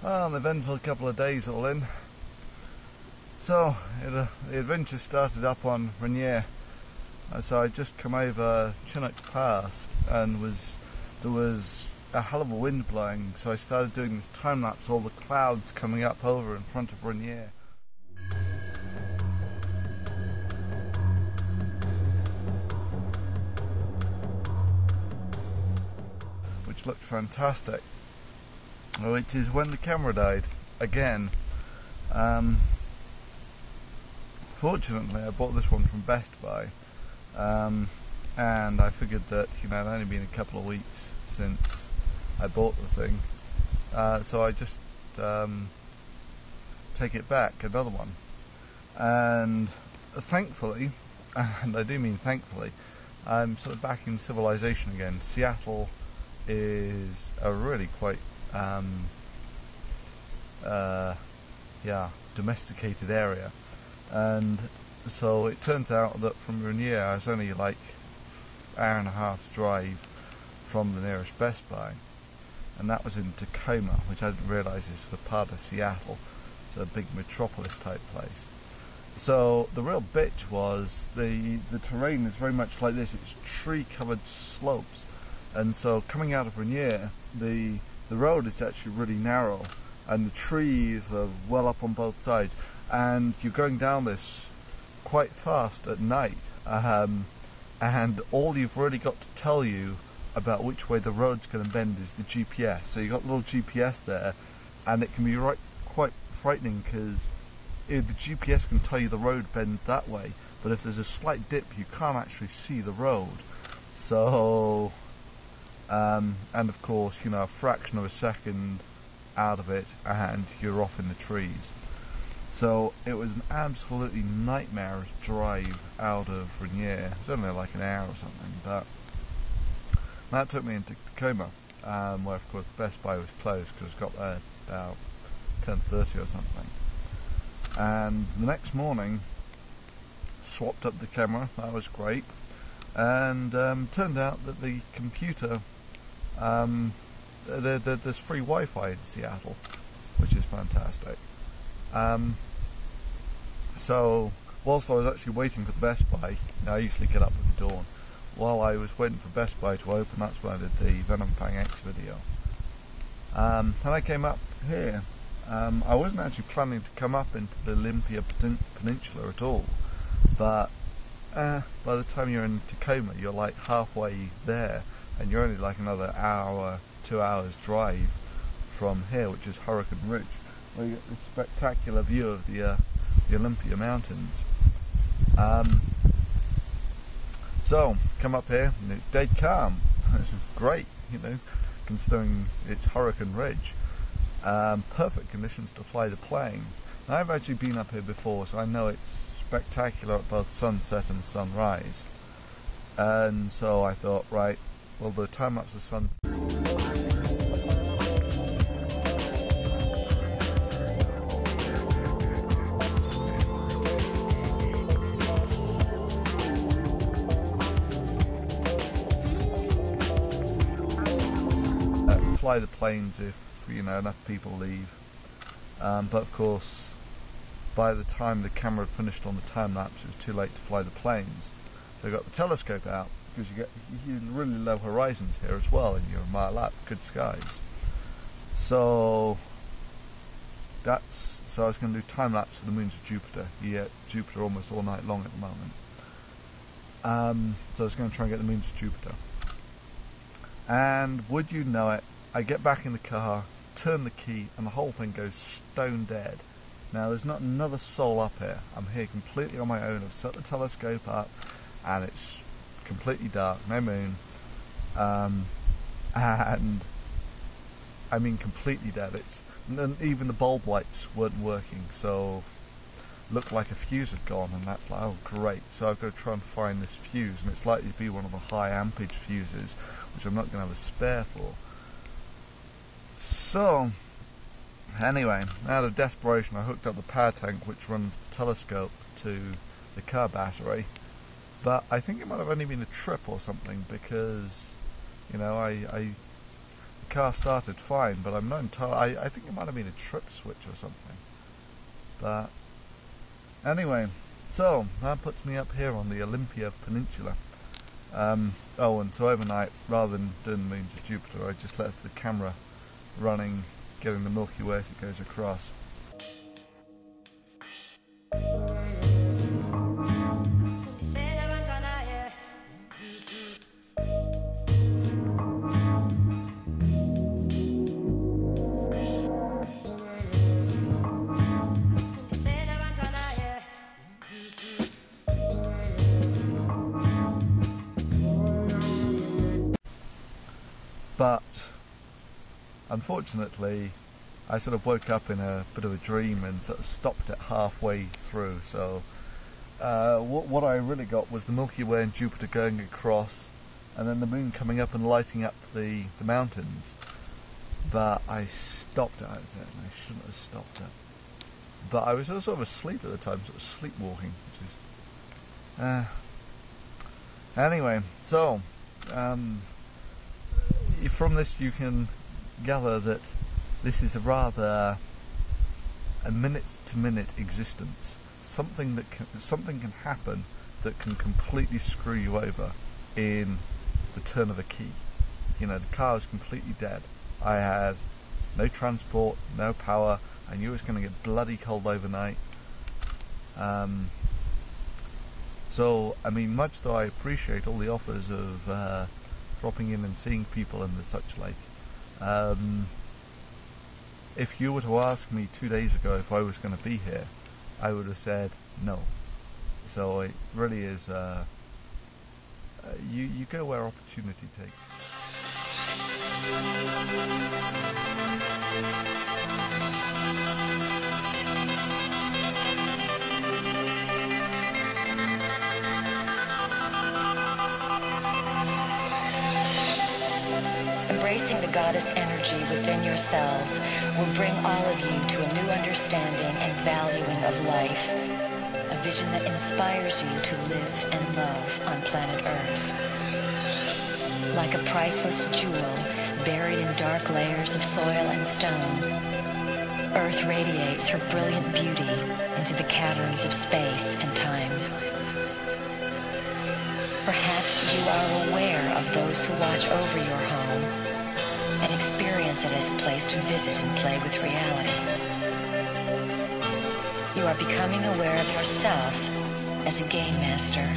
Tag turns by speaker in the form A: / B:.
A: Well, an eventful couple of days all in. So, the adventure started up on Rainier. So I'd just come over Chinook Pass and there was a hell of a wind blowing, so I started doing this time lapse, all the clouds coming up over in front of Rainier. Which looked fantastic. Which is when the camera died again. Fortunately, I bought this one from Best Buy, and I figured that it'd only been a couple of weeks since I bought the thing, so I just take it back, another one. And thankfully, and I do mean thankfully, I'm sort of back in civilization again. Seattle is a really quite domesticated area, and so it turns out that from Rainier I was only like hour and a half's drive from the nearest Best Buy, and that was in Tacoma, which I didn't realise is sort of part of Seattle. It's a big metropolis type place. So the real bitch was the terrain is very much like this. It's tree covered slopes, and so coming out of Rainier, the road is actually really narrow, and the trees are well up on both sides, and you're going down this quite fast at night, and all you've really got to tell you about which way the road's going to bend is the GPS. So you've got a little GPS there, and it can be quite frightening, because the GPS can tell you the road bends that way, but if there's a slight dip you can't actually see the road. So and of course, a fraction of a second out of it and you're off in the trees. So it was an absolutely nightmarish drive out of Rainier. It was only like an hour or something, but that took me into Tacoma, where of course the Best Buy was closed because I got there about 10:30 or something. And the next morning, swapped up the camera. That was great. And turned out that the computer, there's free Wi-Fi in Seattle, which is fantastic. So whilst I was actually waiting for the Best Buy, I usually get up at the dawn. While I was waiting for Best Buy to open, that's when I did the Venom Fang X video. And I came up here. I wasn't actually planning to come up into the Olympia Peninsula at all, but by the time you're in Tacoma, you're like halfway there, and you're only like another hour, 2 hours drive from here, which is Hurricane Ridge, where you get this spectacular view of the Olympia Mountains. So come up here, and it's dead calm. It's great, considering it's Hurricane Ridge. Perfect conditions to fly the plane. And I've actually been up here before, so I know it's spectacular at both sunset and sunrise. And so I thought, right, well, the time lapse of sunset. Fly the planes if enough people leave, but of course by the time the camera had finished on the time lapse it was too late to fly the planes, so I got the telescope out, because you get really low horizons here as well, and you're a mile up, good skies. So I was going to do time lapse of the moons of Jupiter. You get Jupiter almost all night long at the moment. So I was going to try and get the moons of Jupiter, and would you know it, I get back in the car, turn the key, and the whole thing goes stone dead. Now there's not another soul up here. I'm here completely on my own. I've set the telescope up and it's completely dark, no moon, and I mean completely dead. And even the bulb lights weren't working, so looked like a fuse had gone, and that's like, oh great. So I've got to try and find this fuse, and it's likely to be one of the high ampage fuses, which I'm not going to have a spare for. So anyway, out of desperation, I hooked up the power tank which runs the telescope to the car battery, but I think it might have only been a trip or something, because I the car started fine, but I'm not entirely... I think it might have been a trip switch or something. But anyway, so that puts me up here on the Olympia Peninsula. Oh, and so overnight, rather than doing the moons of Jupiter, I just left the camera running, getting the Milky Way as it goes across. But unfortunately, I sort of woke up in a bit of a dream and sort of stopped it halfway through. So what I really got was the Milky Way and Jupiter going across, and then the moon coming up and lighting up the mountains. But I stopped it. I shouldn't have stopped it. But I was sort of asleep at the time, sort of sleepwalking, which is... Anyway, so... from this you can gather that this is a rather a minute-to-minute existence. Something can happen that can completely screw you over in the turn of a key. You know, the car is completely dead. I had no transport, no power. I knew it was going to get bloody cold overnight. So, I mean, much though I appreciate all the offers of dropping in and seeing people and the such like, if you were to ask me 2 days ago if I was going to be here, I would have said no. So it really is, you go where opportunity takes.
B: Embracing the goddess energy within yourselves will bring all of you to a new understanding and valuing of life, a vision that inspires you to live and love on planet Earth. Like a priceless jewel buried in dark layers of soil and stone, Earth radiates her brilliant beauty into the caverns of space and time. Perhaps you are aware of those who watch over your home and experience it as a place to visit and play with reality. You are becoming aware of yourself as a game master